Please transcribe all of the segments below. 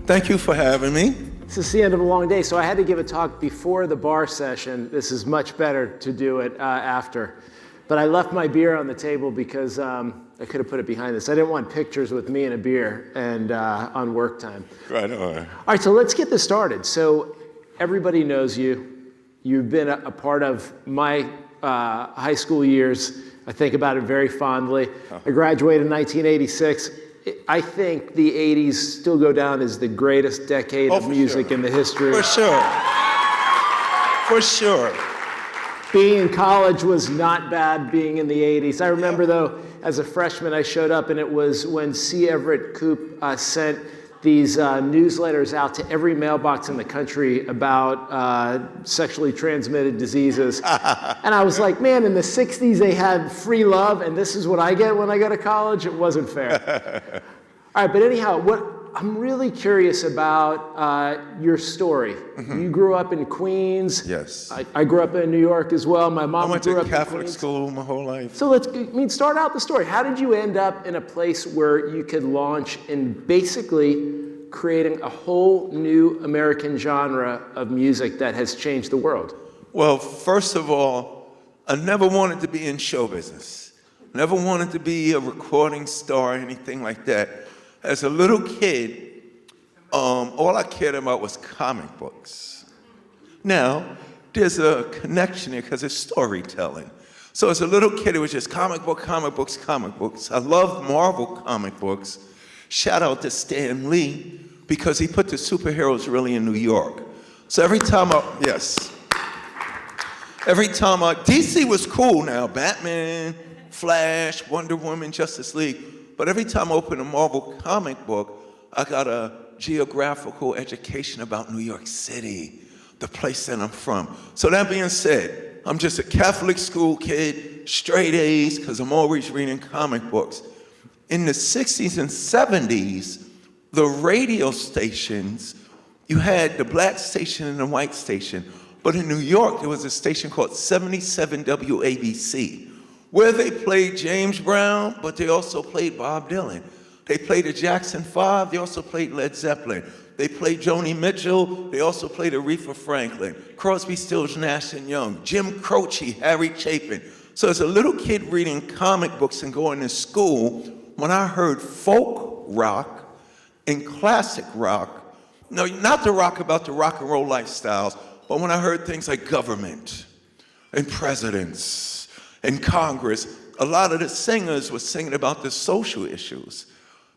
Thank you for having me. This is the end of a long day, so I had to give a talk before the bar session. This is much better to do it after. But I left my beer on the table because I could have put it behind this. I didn't want pictures with me and a beer and on work time. Right on. All right, so let's get this started. So everybody knows you. You've been a part of my high school years. I think about it very fondly. I graduated in 1986. I think the 80s still go down as the greatest decade of music in the history. For sure. For sure. Being in college was not bad being in the 80s. I remember, though, as a freshman, I showed up, and it was when C. Everett Koop sent these newsletters out to every mailbox in the country about sexually transmitted diseases. And I was like, man, in the 60s they had free love, and this is what I get when I go to college? It wasn't fair. All right, but anyhow, what I'm really curious about your story. Mm-hmm. You grew up in Queens. Yes. I grew up in New York as well. My mom grew up in Queens. I went to Catholic school my whole life. So start out the story. How did you end up in a place where you could launch in basically creating a whole new American genre of music that has changed the world? Well, first of all, I never wanted to be in show business. Never wanted to be a recording star or anything like that. As a little kid, all I cared about was comic books. Now, there's a connection here because it's storytelling. So as a little kid, it was just comic books. I loved Marvel comic books. Shout out to Stan Lee, because he put the superheroes really in New York. So every time DC was cool now, Batman, Flash, Wonder Woman, Justice League. But every time I opened a Marvel comic book, I got a geographical education about New York City, the place that I'm from. So that being said, I'm just a Catholic school kid, straight A's, because I'm always reading comic books. In the 60s and 70s, the radio stations, you had the black station and the white station. But in New York, there was a station called 77 WABC, where they played James Brown, but they also played Bob Dylan. They played the Jackson 5, they also played Led Zeppelin. They played Joni Mitchell, they also played Aretha Franklin, Crosby, Stills, Nash & Young, Jim Croce, Harry Chapin. So as a little kid reading comic books and going to school, when I heard folk rock and classic rock, no, not the rock about the rock and roll lifestyles, but when I heard things like government and presidents and Congress, a lot of the singers were singing about the social issues.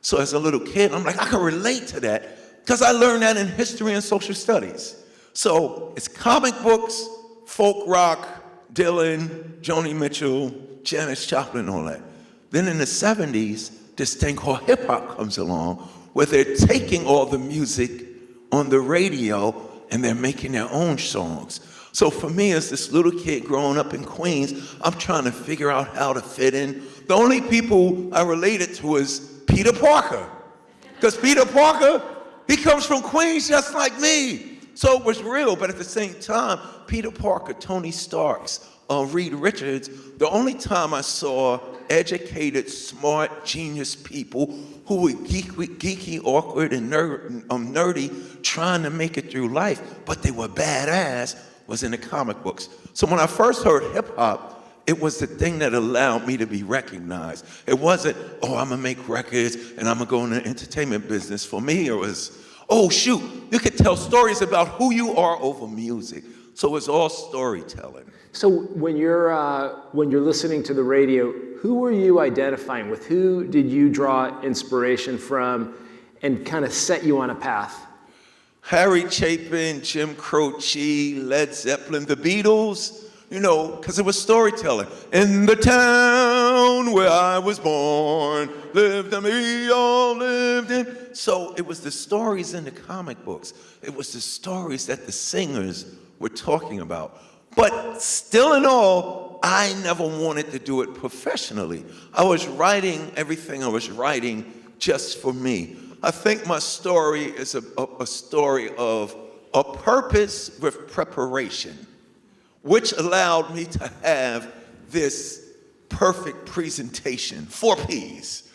So as a little kid, I'm like, I can relate to that because I learned that in history and social studies. So it's comic books, folk rock, Dylan, Joni Mitchell, Janis Joplin, all that. Then in the 70s, this thing called hip hop comes along where they're taking all the music on the radio and they're making their own songs. So for me, as this little kid growing up in Queens, I'm trying to figure out how to fit in. The only people I related to was Peter Parker. Because Peter Parker, he comes from Queens just like me. So it was real, but at the same time, Peter Parker, Tony Starks, Reed Richards, the only time I saw educated, smart, genius people who were geeky, awkward, and nerdy, trying to make it through life, but they were badass, was in the comic books. So when I first heard hip hop, it was the thing that allowed me to be recognized. It wasn't, oh, I'm gonna make records and I'm gonna go in the entertainment business. For me, it was, oh shoot, you could tell stories about who you are over music. So it's all storytelling. So when you're listening to the radio, who were you identifying with? Who did you draw inspiration from and kind of set you on a path? Harry Chapin, Jim Croce, Led Zeppelin, the Beatles, you know, because it was storytelling. In the town where I was born, lived and we all lived in. So it was the stories in the comic books. It was the stories that the singers were talking about. But still in all, I never wanted to do it professionally. I was writing everything I was writing just for me. I think my story is a story of a purpose with preparation, which allowed me to have this perfect presentation, 4 Ps.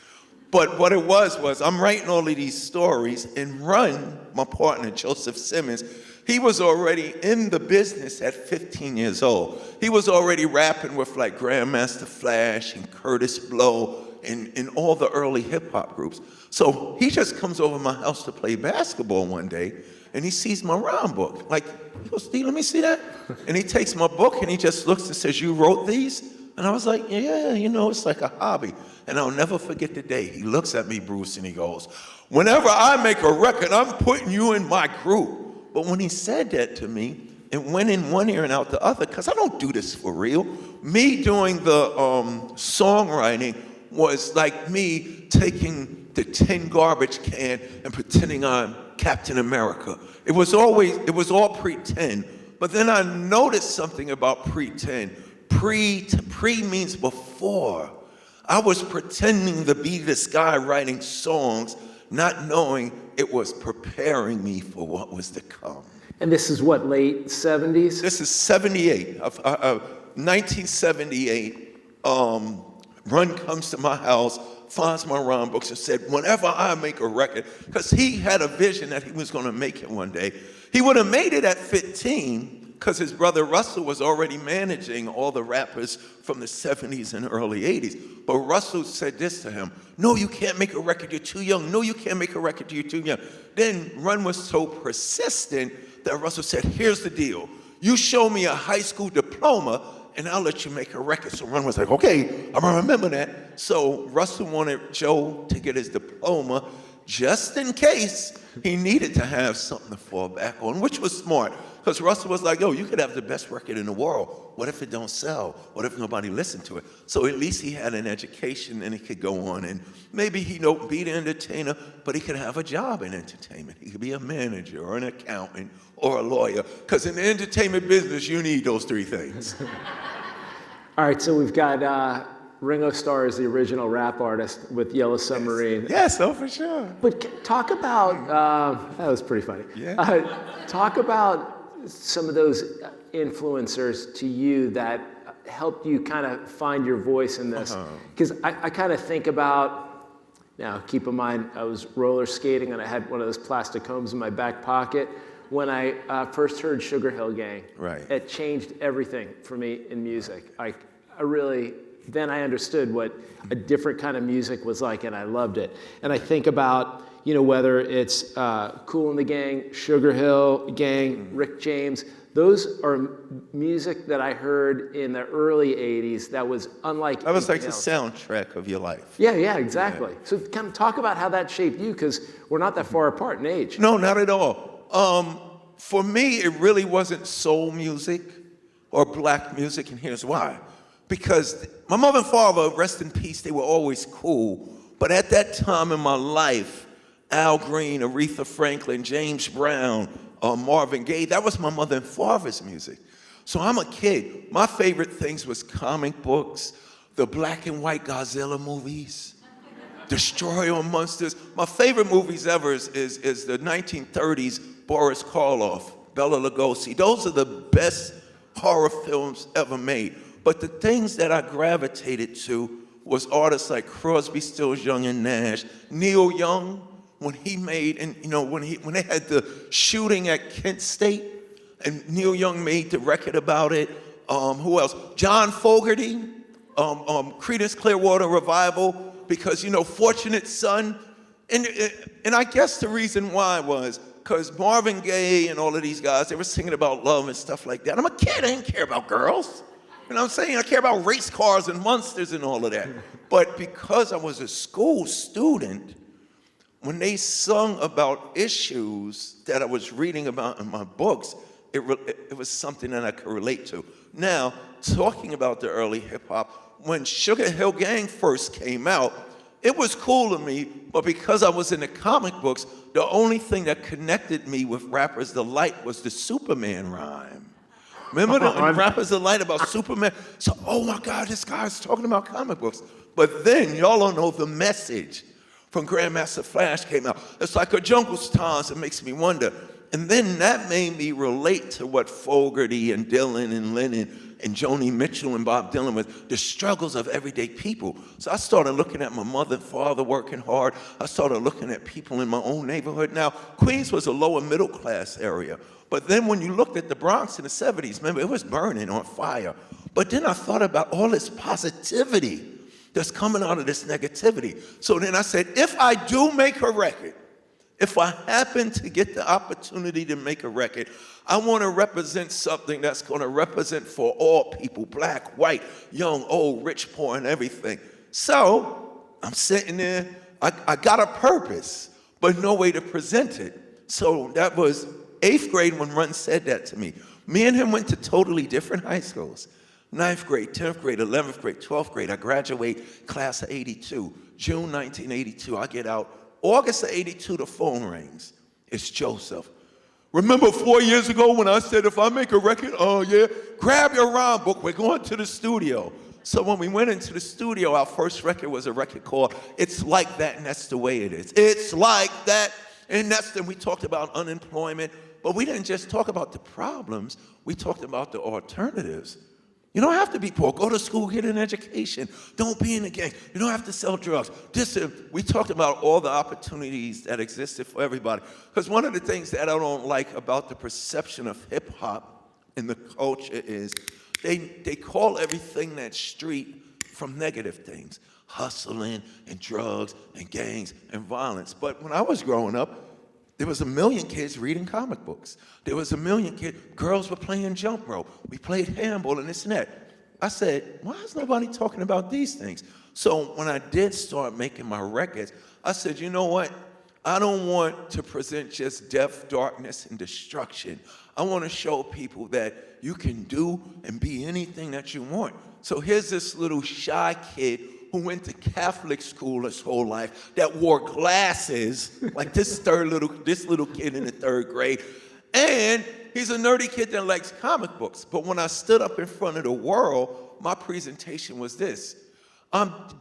But what it was I'm writing all of these stories, and Run, my partner, Joseph Simmons, he was already in the business at 15 years old. He was already rapping with like Grandmaster Flash and Curtis Blow and all the early hip hop groups. So he just comes over to my house to play basketball one day, and he sees my rhyme book. Like, he goes, Steve, let me see that. And he takes my book and he just looks and says, you wrote these? And I was like, yeah, it's like a hobby. And I'll never forget the day. He looks at me, Bruce, and he goes, whenever I make a record, I'm putting you in my group. But when he said that to me, it went in one ear and out the other, because I don't do this for real. Me doing the songwriting was like me taking the tin garbage can and pretending I'm Captain America. It was all pretend. But then I noticed something about pretend. Pre means before. I was pretending to be this guy writing songs, not knowing it was preparing me for what was to come. And this is what, late 70s? This is 78, 1978. Run comes to my house, finds my rhyme books, and said, whenever I make a record, because he had a vision that he was going to make it one day. He would have made it at 15, because his brother Russell was already managing all the rappers from the 70s and early 80s. But Russell said this to him, no, you can't make a record, you're too young. No, you can't make a record, you're too young. Then Run was so persistent that Russell said, here's the deal. You show me a high school diploma, and I'll let you make a record. So Run was like, okay, I'm gonna remember that. So Russell wanted Joe to get his diploma just in case he needed to have something to fall back on, which was smart. Because Russell was like, yo, you could have the best record in the world. What if it don't sell? What if nobody listened to it? So at least he had an education and he could go on, and maybe he don't be the entertainer, but he could have a job in entertainment. He could be a manager or an accountant or a lawyer. Because in the entertainment business, you need those three things. All right, so we've got Ringo Starr is the original rap artist with Yellow Submarine. Yes, oh, for sure. But talk about, that was pretty funny. Yeah. Talk about some of those influencers to you that helped you kind of find your voice in this. Because I kind of think about, now keep in mind, I was roller skating and I had one of those plastic combs in my back pocket. When I first heard Sugar Hill Gang, right, it changed everything for me in music. I really, then I understood what a different kind of music was like, and I loved it. And I think about, whether it's Kool and the Gang, Sugar Hill Gang, Rick James, those are music that I heard in the early 80s that was unlike That was like else. The soundtrack of your life. Yeah, exactly. Yeah. So kind of talk about how that shaped you, because we're not that far apart in age. No, not at all. For me, it really wasn't soul music or black music, and here's why. Because my mother and father, rest in peace, they were always cool. But at that time in my life, Al Green, Aretha Franklin, James Brown, Marvin Gaye, that was my mother and father's music. So I'm a kid. My favorite things was comic books, the black and white Godzilla movies, Destroy All Monsters. My favorite movies ever is the 1930s Boris Karloff, Bela Lugosi. Those are the best horror films ever made. But the things that I gravitated to was artists like Crosby, Stills, Young and Nash, Neil Young, when he made, and when they had the shooting at Kent State, and Neil Young made the record about it. Who else? John Fogerty, Creedence Clearwater Revival, because Fortunate Son, and I guess the reason why was because Marvin Gaye and all of these guys, they were singing about love and stuff like that. I'm a kid, I didn't care about girls. You know what I'm saying? I care about race cars and monsters and all of that. But because I was a school student, when they sung about issues that I was reading about in my books, it was something that I could relate to. Now, talking about the early hip hop, when Sugar Hill Gang first came out, it was cool to me, but because I was in the comic books, the only thing that connected me with Rappers Delight was the Superman rhyme. Remember the Rappers Delight about Superman? So, oh my God, this guy's talking about comic books. But then, y'all don't know the message from Grandmaster Flash came out. It's like a jungle's times, it makes me wonder. And then that made me relate to what Fogerty and Dylan and Lennon and Joni Mitchell and Bob Dylan was, the struggles of everyday people. So I started looking at my mother and father working hard. I started looking at people in my own neighborhood. Now, Queens was a lower middle class area. But then when you looked at the Bronx in the 70s, remember, it was burning on fire. But then I thought about all this positivity that's coming out of this negativity. So then I said, if I do make a record, if I happen to get the opportunity to make a record, I want to represent something that's going to represent for all people, black, white, young, old, rich, poor, and everything. So I'm sitting there, I got a purpose, but no way to present it. So that was 8th grade when Run said that to me. Me and him went to totally different high schools. 9th grade, 10th grade, 11th grade, 12th grade. I graduate class of 82. June 1982, I get out. August of 82, the phone rings. It's Joseph. Remember 4 years ago when I said, if I make a record, oh yeah, grab your rhyme book, we're going to the studio. So when we went into the studio, our first record was a record called It's Like That and That's the Way It Is. It's like that, and that's, then we talked about unemployment, but we didn't just talk about the problems, we talked about the alternatives. You don't have to be poor. Go to school, get an education. Don't be in a gang. You don't have to sell drugs. We talked about all the opportunities that existed for everybody. Because one of the things that I don't like about the perception of hip hop in the culture is they call everything that's street from negative things. Hustling and drugs and gangs and violence. But when I was growing up, there was 1 million kids reading comic books. There was 1 million kids, girls were playing jump rope. We played handball and this and that. I said, why is nobody talking about these things? So when I did start making my records, I said, you know what? I don't want to present just death, darkness, and destruction. I want to show people that you can do and be anything that you want. So here's this little shy kid who went to Catholic school his whole life, that wore glasses, like this little kid in the 3rd grade. And he's a nerdy kid that likes comic books. But when I stood up in front of the world, my presentation was this.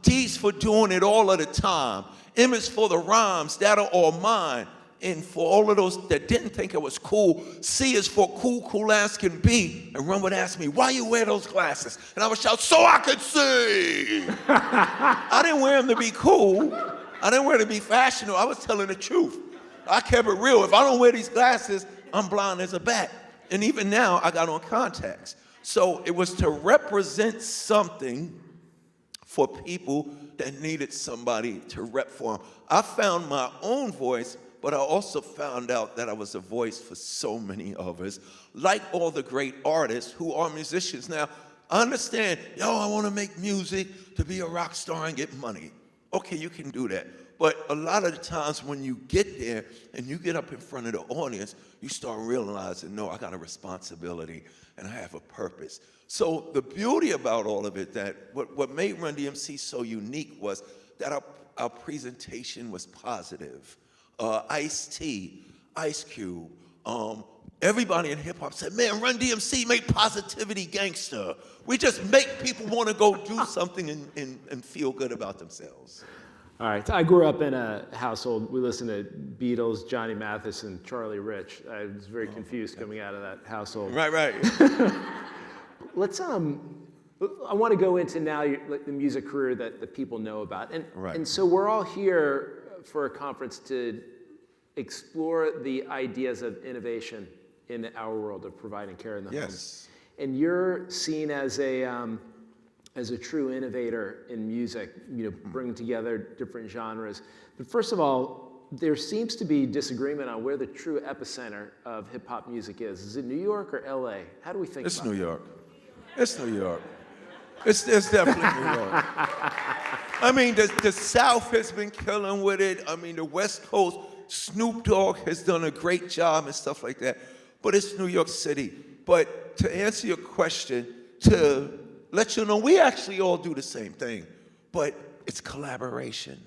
D's for doing it all of the time. M is for the rhymes that are all mine. And for all of those that didn't think it was cool, C is for cool as can be. And Ron would ask me, why you wear those glasses? And I would shout, so I could see. I didn't wear them to be cool. I didn't wear them to be fashionable. I was telling the truth. I kept it real. If I don't wear these glasses, I'm blind as a bat. And even now, I got on contacts. So it was to represent something for people that needed somebody to rep for them. I found my own voice, but I also found out that I was a voice for so many others, like all the great artists who are musicians. Now, I understand, I want to make music to be a rock star and get money. Okay, you can do that. But a lot of the times when you get there and you get up in front of the audience, you start realizing, no, I got a responsibility and I have a purpose. So the beauty about all of it, that what made Run-DMC so unique was that our presentation was positive. Ice-T, Ice Cube, everybody in hip-hop said, man, Run-DMC made positivity gangster. We just make people want to go do something and feel good about themselves. All right, I grew up in a household, we listened to Beatles, Johnny Mathis, and Charlie Rich. I was very confused coming out of that household. Right. Let's, I want to go into now the music career that the people know about. And so we're all here for a conference to explore the ideas of innovation in our world of providing care in the home. And you're seen as a true innovator in music, bringing together different genres. But first of all, there seems to be disagreement on where the true epicenter of hip hop music is. Is it New York or LA? How do we think about it? It's New York. It's New York. It's definitely New York. I mean, the South has been killing with it. I mean, the West Coast, Snoop Dogg has done a great job and stuff like that. But it's New York City. But to answer your question, to let you know, we actually all do the same thing. But it's collaboration.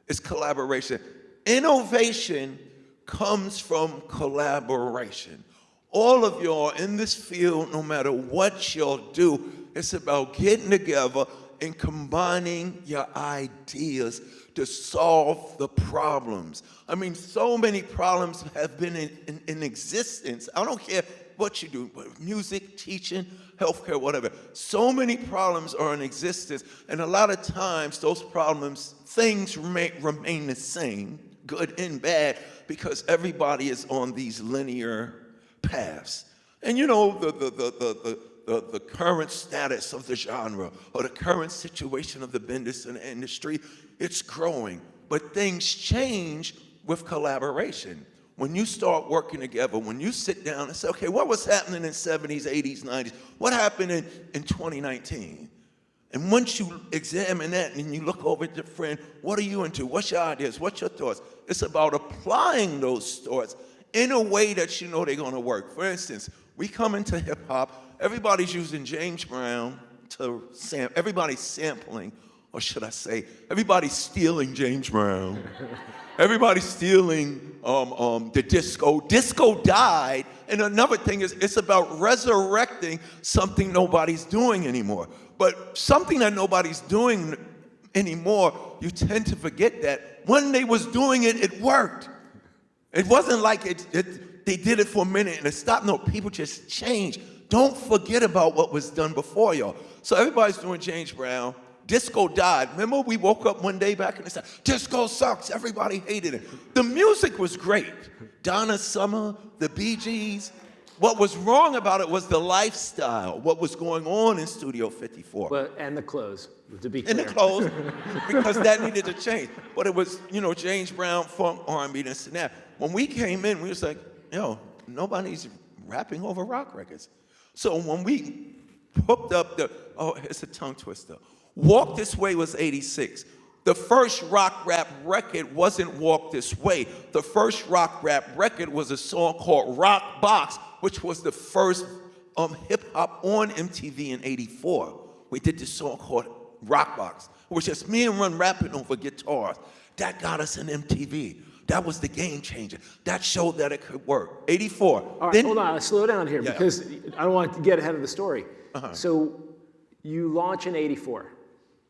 It's collaboration. Innovation comes from collaboration. All of y'all in this field, no matter what y'all do, it's about getting together in combining your ideas to solve the problems. I mean, so many problems have been in existence. I don't care what you do, but music, teaching, healthcare, whatever. So many problems are in existence, and a lot of times those problems, things remain the same, good and bad, because everybody is on these linear paths. And you know, the current status of the genre or the current situation of the business and industry, it's growing. But things change with collaboration. When you start working together, when you sit down and say, okay, what was happening in the 70s, 80s, 90s? What happened in 2019? And once you examine that and you look over at your friend, what are you into? What's your ideas? What's your thoughts? It's about applying those thoughts in a way that you know they're gonna work. For instance, we come into hip hop, everybody's using James Brown to sample, everybody's sampling, or should I say, everybody's stealing James Brown. Everybody's stealing the disco. Disco died, and another thing is it's about resurrecting something nobody's doing anymore. But something that nobody's doing anymore, you tend to forget that when they was doing it, it worked. It wasn't like they did it for a minute and it stopped. No, people just changed. Don't forget about what was done before y'all. So everybody's doing James Brown. Disco died. Remember we woke up one day back in the summer, disco sucks, everybody hated it. The music was great. Donna Summer, the Bee Gees. What was wrong about it was the lifestyle, what was going on in Studio 54. Well, and the clothes, to be clear. And the clothes, because that needed to change. But it was, you know, James Brown, funk, R&B, this and that. When we came in, we was like, yo, nobody's rapping over rock records. So when we hooked up it's a tongue twister. Walk This Way was 86. The first rock rap record wasn't Walk This Way. The first rock rap record was a song called Rock Box, which was the first hip hop on MTV in 84. We did this song called Rock Box. It was just me and Run rapping over guitars. That got us an MTV. That was the game changer. That showed that it could work. 84. All right, then, hold on, slow down here because I don't want to get ahead of the story. So you launch in 84.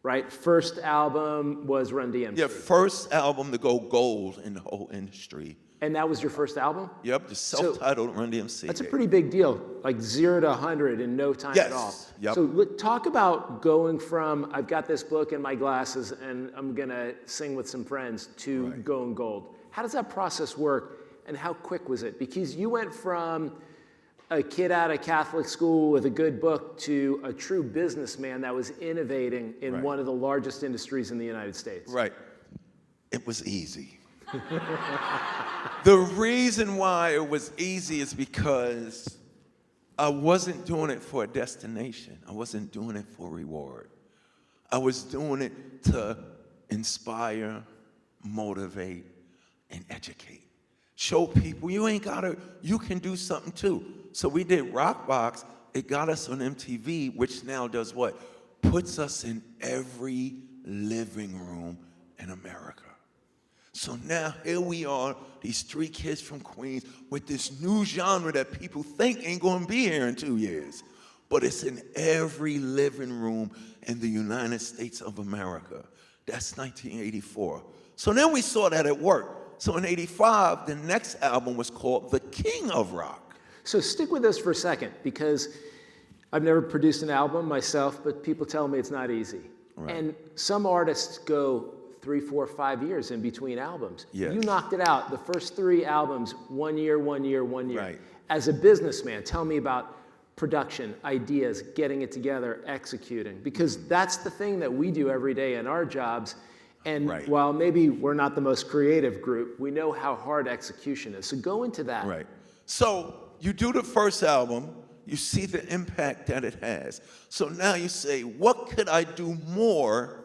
Right? First album was Run-DMC. Yeah, first album to go gold in the whole industry. And that was your first album? Yep, the self-titled Run-DMC. That's a pretty big deal, like 0 to 100 in no time at all. Yep. So talk about going from, I've got this book and my glasses and I'm gonna sing with some friends, to going gold. How does that process work and how quick was it? Because you went from a kid out of Catholic school with a good book to a true businessman that was innovating in one of the largest industries in the United States. Right. It was easy. The reason why it was easy is because I wasn't doing it for a destination. I wasn't doing it for reward. I was doing it to inspire, motivate, and educate. Show people you can do something too. So we did Rock Box. It got us on MTV, which now does what? Puts us in every living room in America. So now here we are, these 3 kids from Queens with this new genre that people think ain't gonna be here in 2 years. But it's in every living room in the United States of America. That's 1984. So then we saw that it worked. So in 85, the next album was called The King of Rock. So stick with us for a second, because I've never produced an album myself, but people tell me it's not easy. Right. And some artists go 3, 4, 5 years in between albums. Yes. You knocked it out. The first 3 albums, 1 year, 1 year, 1 year. Right. As a businessman, tell me about production, ideas, getting it together, executing, because that's the thing that we do every day in our jobs. And while maybe we're not the most creative group, we know how hard execution is. So go into that. Right. So you do the first album, you see the impact that it has. So now you say, what could I do more?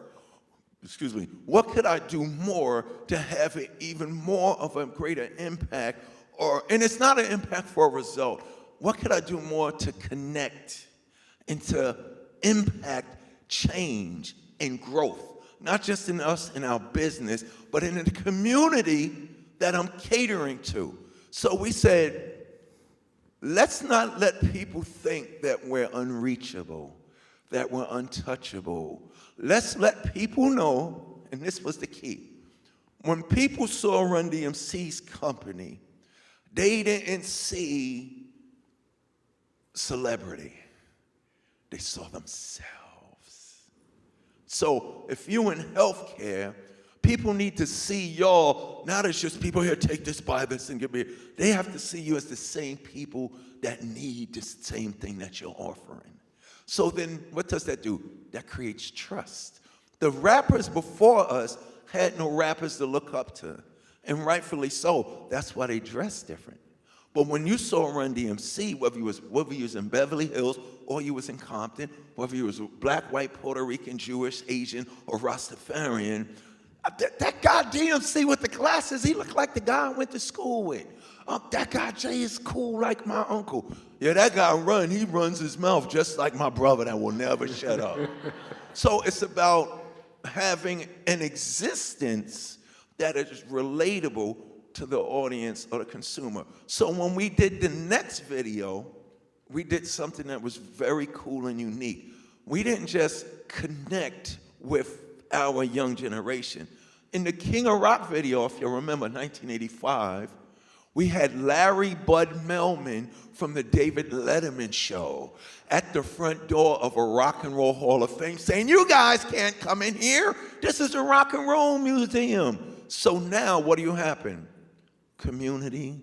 What could I do more to have it even more of a greater impact? And it's not an impact for a result. What could I do more to connect and to impact change and growth? Not just in us and our business, but in the community that I'm catering to. So we said, let's not let people think that we're unreachable. that were untouchable. Let's let people know, and this was the key. When people saw Run-DMC's company, they didn't see celebrity. They saw themselves. So if you in healthcare, people need to see y'all, not as just people here, take this, buy this, and give me. They have to see you as the same people that need the same thing that you're offering. So then what does that do? That creates trust. The rappers before us had no rappers to look up to, and rightfully so. That's why they dress different. But when you saw Run-DMC, whether you was in Beverly Hills or you was in Compton, whether you was black, white, Puerto Rican, Jewish, Asian, or Rastafarian, that guy DMC with the glasses, he looked like the guy I went to school with. That guy Jay is cool like my uncle. Yeah, that guy he runs his mouth just like my brother that will never shut up. So it's about having an existence that is relatable to the audience or the consumer. So when we did the next video, we did something that was very cool and unique. We didn't just connect with our young generation. In the King of Rock video, if you remember, 1985, we had Larry Bud Melman from the David Letterman show at the front door of a Rock and Roll Hall of Fame saying, "You guys can't come in here. This is a rock and roll museum." So now what do you happen? Community,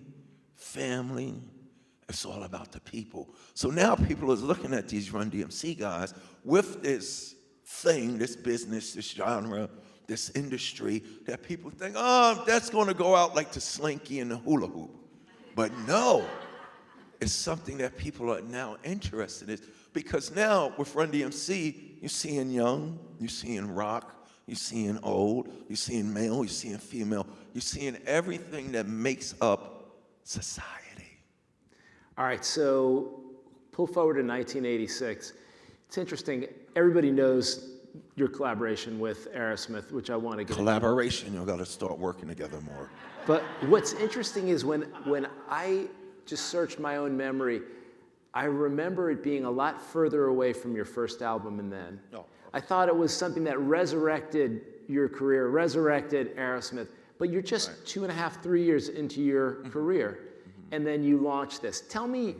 family, it's all about the people. So now people are looking at these Run-DMC guys with this thing, this business, this genre, this industry, that people think, oh, that's gonna go out like the slinky and the hula hoop. But no, it's something that people are now interested in, because now with Run-DMC, you're seeing young, you're seeing rock, you're seeing old, you're seeing male, you're seeing female, you're seeing everything that makes up society. All right, so pull forward to 1986. It's interesting, everybody knows your collaboration with Aerosmith, which I want to get Collaboration, you've got to start working together more. But what's interesting is when I just searched my own memory, I remember it being a lot further away from your first album and then. No. I thought it was something that resurrected your career, resurrected Aerosmith, but you're just 2.5, 3 years into your career, and then you launch this. Tell me,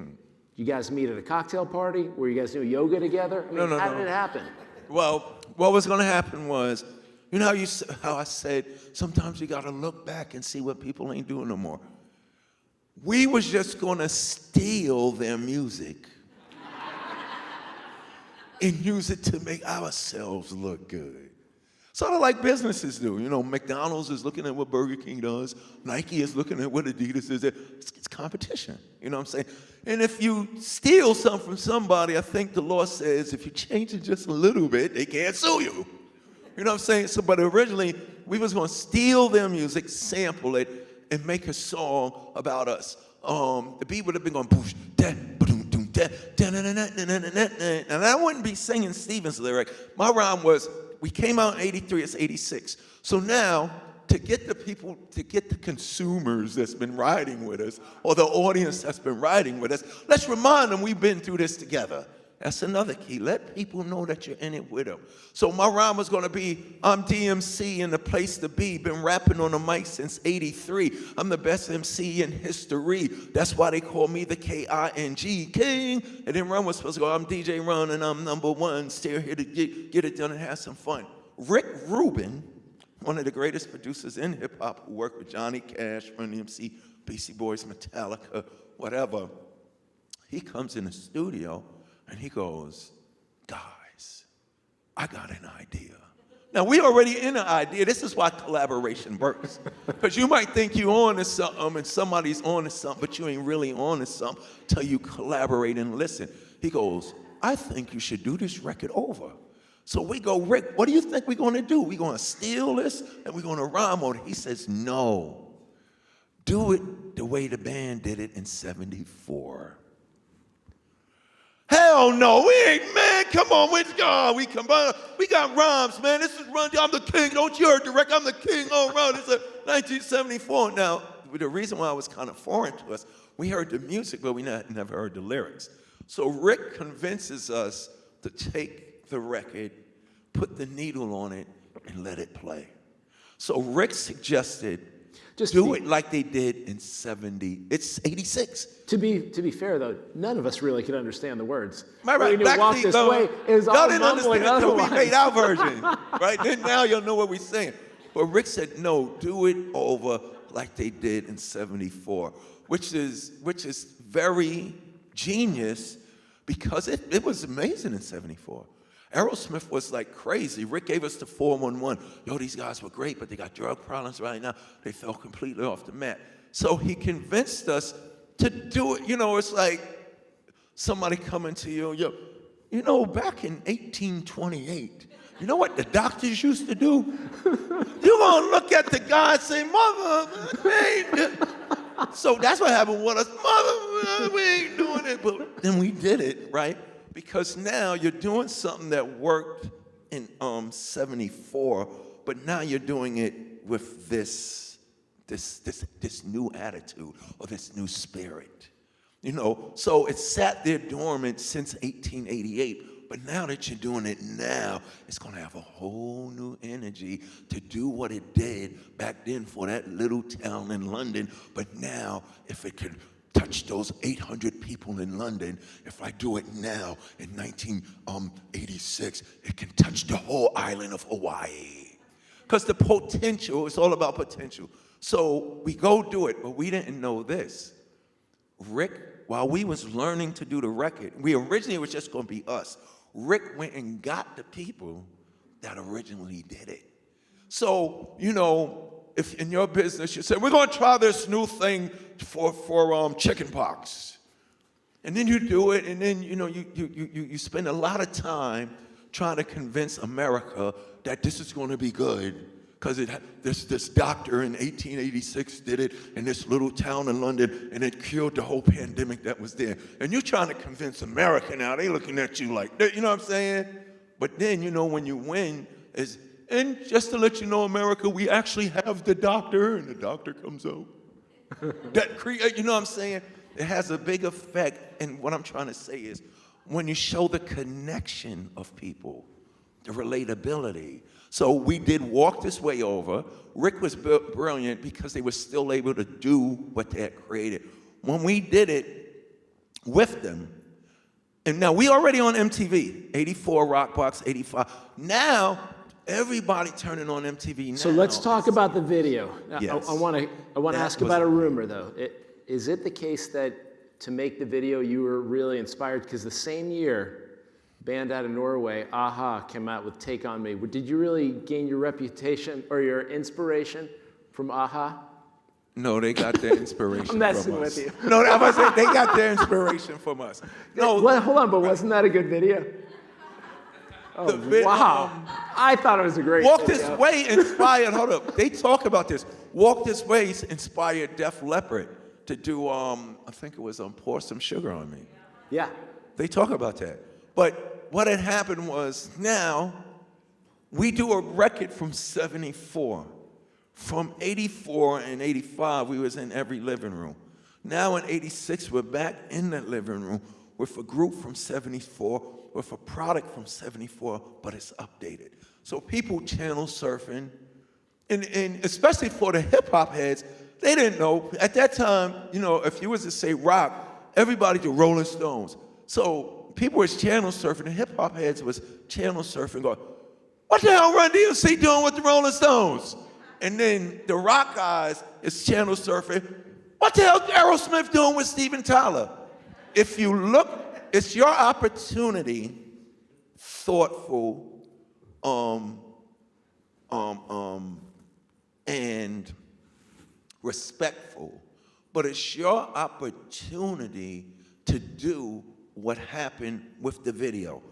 you guys meet at a cocktail party? Were you guys doing yoga together? I mean, how did it happen? Well, what was going to happen was, you know how I said, sometimes you got to look back and see what people ain't doing no more. We was just going to steal their music and use it to make ourselves look good. Sort of like businesses do. You know, McDaniels is looking at what Burger King does. Nike is looking at what ADIDAS is. It's competition, you know what I'm saying? And if you steal something from somebody, I think the law says if you change it just a little bit, they can't sue you. You know what I'm saying? So, but originally, we was gonna steal their music, sample it, and make a song about us. The beat would have been going, boosh, da, ba-doom, doom, da, da, na, na, na, na, na, na, na. And I wouldn't be singing Stevens' lyric. My rhyme was, we came out in 83, it's 86. So now, to get the people, to get the consumers that's been riding with us, or the audience that's been riding with us, let's remind them we've been through this together. That's another key. Let people know that you're in it with them. So my rhyme was gonna be, I'm DMC and the place to be. Been rapping on the mic since 83. I'm the best MC in history. That's why they call me the K-I-N-G, King. And then Run was supposed to go, I'm DJ Run and I'm #1. Still here to get it done and have some fun. Rick Rubin, one of the greatest producers in hip hop, who worked with Johnny Cash, Run-DMC, Beastie Boys, Metallica, whatever. He comes in the studio and he goes, guys, I got an idea. Now, we already in an idea. This is why collaboration works. Because you might think you're on to something and somebody's on to something, but you ain't really on to something till you collaborate and listen. He goes, I think you should do this record over. So we go, Rick, what do you think we're going to do? We're going to steal this and we're going to rhyme on it. He says, no. Do it the way the band did it in '74. Hell no, we ain't, man, come on, we got rhymes, man. This is Run, I'm the king, don't you hear direct, I'm the king, all around. It's a 1974. Now, the reason why it was kind of foreign to us, we heard the music, but we never heard the lyrics. So Rick convinces us to take the record, put the needle on it, and let it play. So Rick suggested do it like they did in 86. To be fair though, none of us really could understand the words. Right. When you walk this way, it was all didn't mumbling understand until we otherwise. made our version, right? Then now you'll know what we're saying. But Rick said, no, do it over like they did in 74, which is very genius because it was amazing in 74. Aerosmith was like crazy. Rick gave us the 411. Yo, these guys were great, but they got drug problems right now. They fell completely off the mat. So he convinced us to do it. You know, it's like somebody coming to you, yo, you know, back in 1828, you know what the doctors used to do? You're going to look at the guy and say, mother, man. So that's what happened with us. Mother, we ain't doing it. But then we did it, right? Because now you're doing something that worked in 74, but now you're doing it with this new attitude or this new spirit. You know, so it sat there dormant since 1888, but now that you're doing it now, it's going to have a whole new energy to do what it did back then for that little town in London. But now, if it could touch those 800 people in London, if I do it now in 1986, it can touch the whole island of Hawaii. Because the potential, it's all about potential. So we go do it, but we didn't know this. Rick, while we was learning to do the record, originally it was just going to be us. Rick went and got the people that originally did it. So, you know, if in your business you say, we're going to try this new thing for chicken pox. And then you do it, and then, you know, you spend a lot of time trying to convince America that this is going to be good. Because this doctor in 1886 did it in this little town in London, and it cured the whole pandemic that was there. And you're trying to convince America now. They looking at you like, you know what I'm saying? But then, you know, when you win, and just to let you know, America, we actually have the doctor, and the doctor comes out. You know what I'm saying? It has a big effect, and what I'm trying to say is, when you show the connection of people, the relatability. So we did Walk This Way Over. Rick was brilliant because they were still able to do what they had created. When we did it with them, and now we already on MTV, 84 Rockbox, 85. Now, everybody turning on MTV now. So let's talk about the video. Yes. I want to ask about a rumor, though. Is it the case that to make the video you were really inspired? Because the same year, band out of Norway, AHA, came out with Take On Me. Did you really gain your reputation or your inspiration from AHA? No, they got their inspiration from us. I'm messing with you. No, I was saying they got their inspiration from us. No, Well, hold on, but wasn't that a good video? Oh, wow. I thought it was a great Walk video. This Way inspired, hold up, they talk about this. Walk This Way inspired Def Leppard to do, I think it was Pour Some Sugar on Me. Yeah. They talk about that. But what had happened was now we do a record from 74. From 84 and 85, we was in every living room. Now in 86, we're back in that living room with a group from 74, with a product from 74, but it's updated. So people channel surfing, and especially for the hip hop heads, they didn't know. At that time, you know, if you was to say rock, everybody did Rolling Stones. So people was channel surfing, the hip hop heads was channel surfing, going, what the hell Run-DMC doing with the Rolling Stones? And then the rock guys is channel surfing, what the hell Aerosmith doing with Steven Tyler? If you look, it's your opportunity, thoughtful, and respectful, but it's your opportunity to do what happened with the video.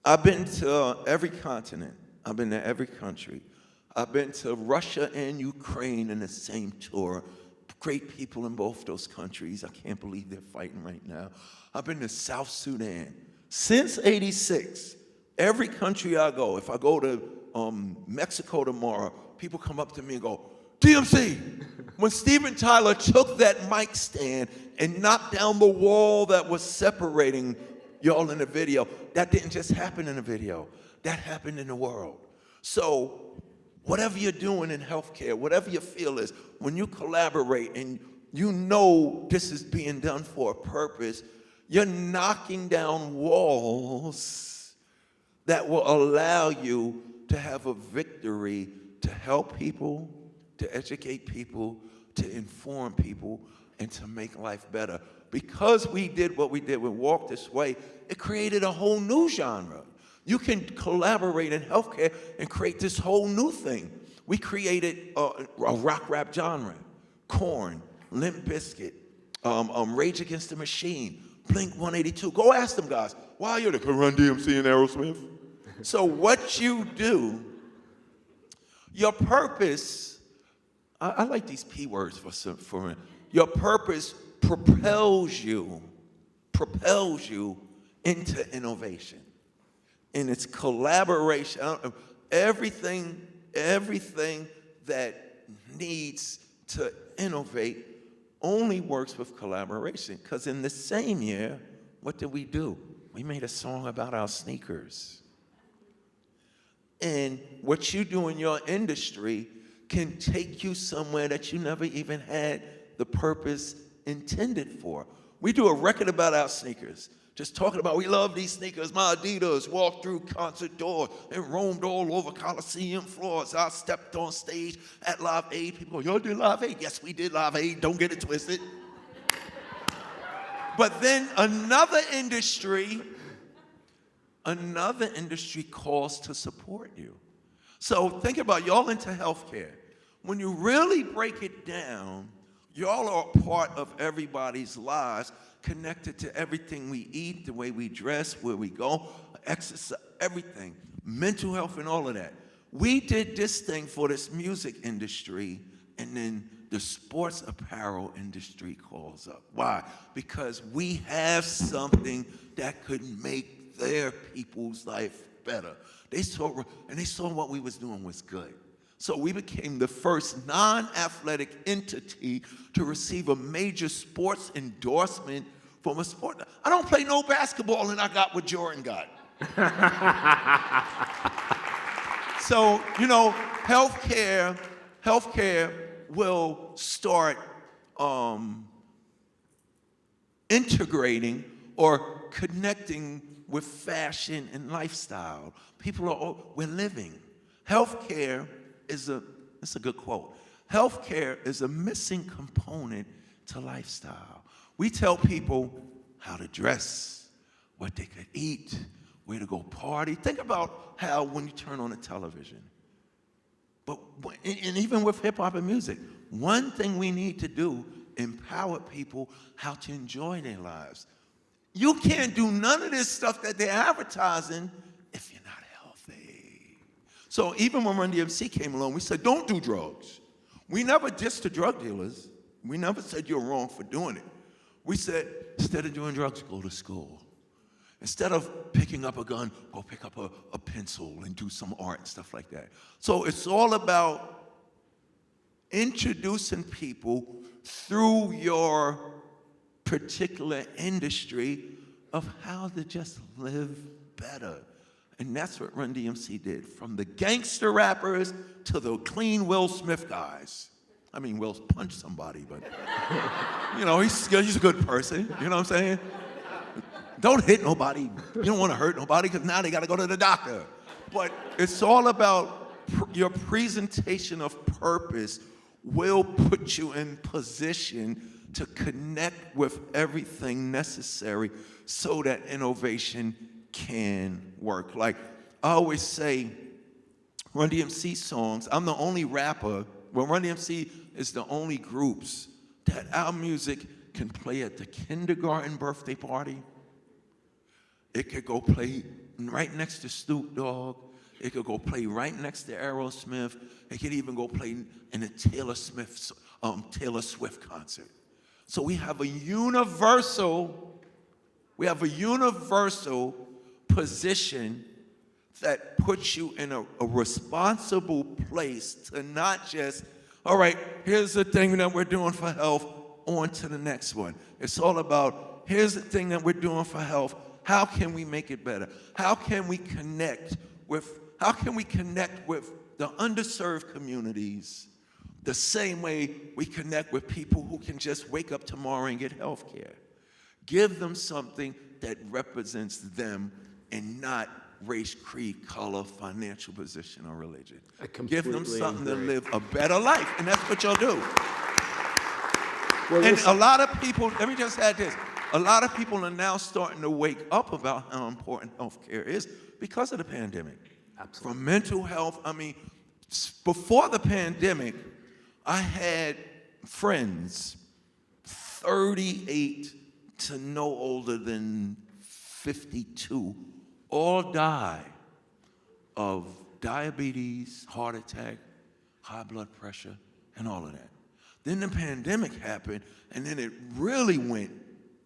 I've been to every continent. I've been to every country. I've been to Russia and Ukraine in the same tour. Great people in both those countries. I can't believe they're fighting right now. I've been to South Sudan. Since 86, every country I go, if I go to Mexico tomorrow, people come up to me and go, DMC, when Steven Tyler took that mic stand and knocked down the wall that was separating y'all in the video. That didn't just happen in the video. That happened in the world. So whatever you're doing in healthcare, whatever your field is, when you collaborate and you know this is being done for a purpose, you're knocking down walls that will allow you to have a victory to help people, to educate people, to inform people, and to make life better. Because we did what we did with Walk This Way, it created a whole new genre. You can collaborate in healthcare and create this whole new thing. We created a rock rap genre, Korn, Limp Bizkit, Rage Against the Machine, Blink 182. Go ask them guys, why are you the Run-DMC and Aerosmith? So what you do, your purpose, I like these P words for me. Your purpose propels you into innovation. And it's collaboration. Everything that needs to innovate only works with collaboration. Because in the same year, what did we do? We made a song about our sneakers. And what you do in your industry can take you somewhere that you never even had the purpose intended for. We do a record about our sneakers. Just talking about, we love these sneakers. My ADIDAS walked through concert doors and roamed all over Coliseum floors. I stepped on stage at Live Aid. People go, y'all did Live Aid? Yes, we did Live Aid. Don't get it twisted. But then another industry calls to support you. So think about y'all into healthcare. When you really break it down, y'all are a part of everybody's lives, connected to everything we eat, the way we dress, where we go, exercise, everything, mental health and all of that. We did this thing for this music industry, and then the sports apparel industry calls up. Why? Because we have something that could make their people's life better. They saw what we was doing was good. So we became the first non-athletic entity to receive a major sports endorsement from a sport. I don't play no basketball, and I got what Jordan got. So, you know, healthcare will start integrating or connecting with fashion and lifestyle. We're living. Healthcare it's a good quote. Healthcare is a missing component to lifestyle. We tell people how to dress, what they could eat, where to go party. Think about how when you turn on the television. And even with hip hop and music, one thing we need to do, empower people how to enjoy their lives. You can't do none of this stuff that they're advertising if you're not healthy. So even when Run-DMC came along, we said, don't do drugs. We never dissed the drug dealers. We never said you're wrong for doing it. We said, instead of doing drugs, go to school. Instead of picking up a gun, go pick up a pencil and do some art and stuff like that. So it's all about introducing people through your particular industry of how to just live better. And that's what Run-DMC did. From the gangster rappers to the clean Will Smith guys. I mean, Will's punched somebody, but you know, he's a good person. You know what I'm saying? Don't hit nobody. You don't want to hurt nobody because now they got to go to the doctor. But it's all about your presentation of purpose will put you in position to connect with everything necessary so that innovation can work. Like I always say, Run-DMC songs, I'm the only rapper, well, Run-DMC is the only groups that our music can play at the kindergarten birthday party. It could go play right next to Snoop Dogg. It could go play right next to Aerosmith. It could even go play in a Taylor Swift concert. So we have a universal position that puts you in a responsible place to not just, all right, here's the thing that we're doing for health, on to the next one. It's all about, here's the thing that we're doing for health, how can we make it better? How can we connect with the underserved communities the same way we connect with people who can just wake up tomorrow and get health care? Give them something that represents them and not race, creed, color, financial position, or religion. Give them something to live a better life, and that's what y'all do. Well, and a lot of people, let me just add this, a lot of people are now starting to wake up about how important health care is because of the pandemic. Absolutely. From mental health, I mean, before the pandemic, I had friends 38 to no older than 52 all die of diabetes, heart attack, high blood pressure, and all of that. Then the pandemic happened, and then it really went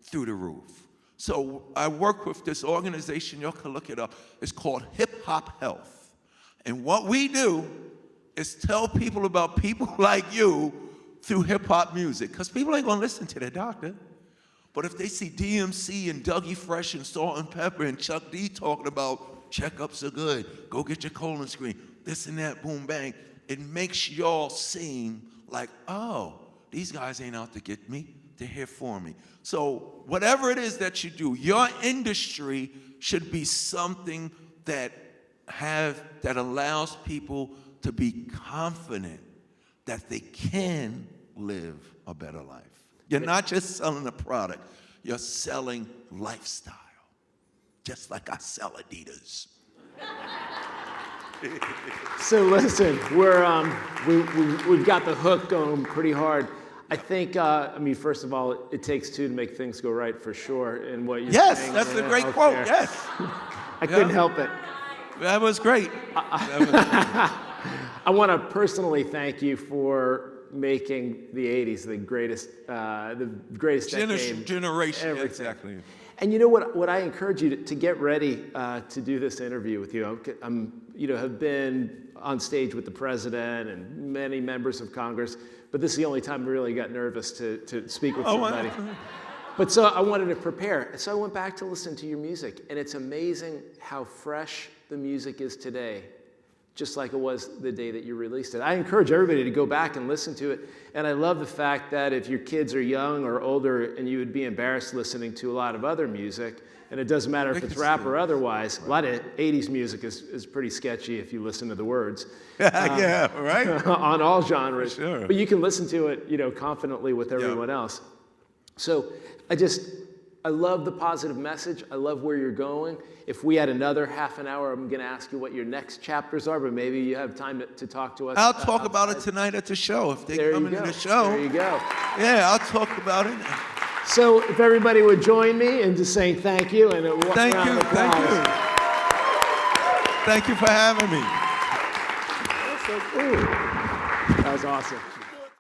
through the roof. So I work with this organization, y'all can look it up. It's called Hip Hop Health. And what we do is tell people about people like you through hip hop music, because people ain't gonna listen to their doctor. But if they see DMC and Dougie Fresh and Salt and Pepper and Chuck D talking about checkups are good, go get your colon screen, this and that, boom, bang, it makes y'all seem like, oh, these guys ain't out to get me, they're here for me. So whatever it is that you do, your industry should be something that allows people to be confident that they can live a better life. You're not just selling a product, you're selling lifestyle, just like I sell ADIDAS. So listen, we've got the hook going pretty hard. I think, I mean, first of all, it takes two to make things go right for sure. And what you're saying, That's a great quote, yes. I couldn't help it. That was great. I want to personally thank you for making the 80s the greatest decade. Generation, everything. exactly. And you know what I encourage you to get ready to do this interview with you. Have been on stage with the president and many members of Congress, but this is the only time I really got nervous to speak with somebody. But so I wanted to prepare. So I went back to listen to your music, and it's amazing how fresh the music is today, just like it was the day that you released it. I encourage everybody to go back and listen to it. And I love the fact that if your kids are young or older and you would be embarrassed listening to a lot of other music, and it doesn't matter if it's rap or otherwise, a lot of 80s music is pretty sketchy if you listen to the words. Yeah, right? On all genres. Sure. But you can listen to it, confidently with everyone else. So I love the positive message. I love where you're going. If we had another half an hour, I'm going to ask you what your next chapters are, but maybe you have time to talk to us. I'll talk about it tonight at the show. If they come into the show. There you go. Yeah, I'll talk about it. So if everybody would join me in just saying thank you and thank you. Thank you for having me. That was awesome.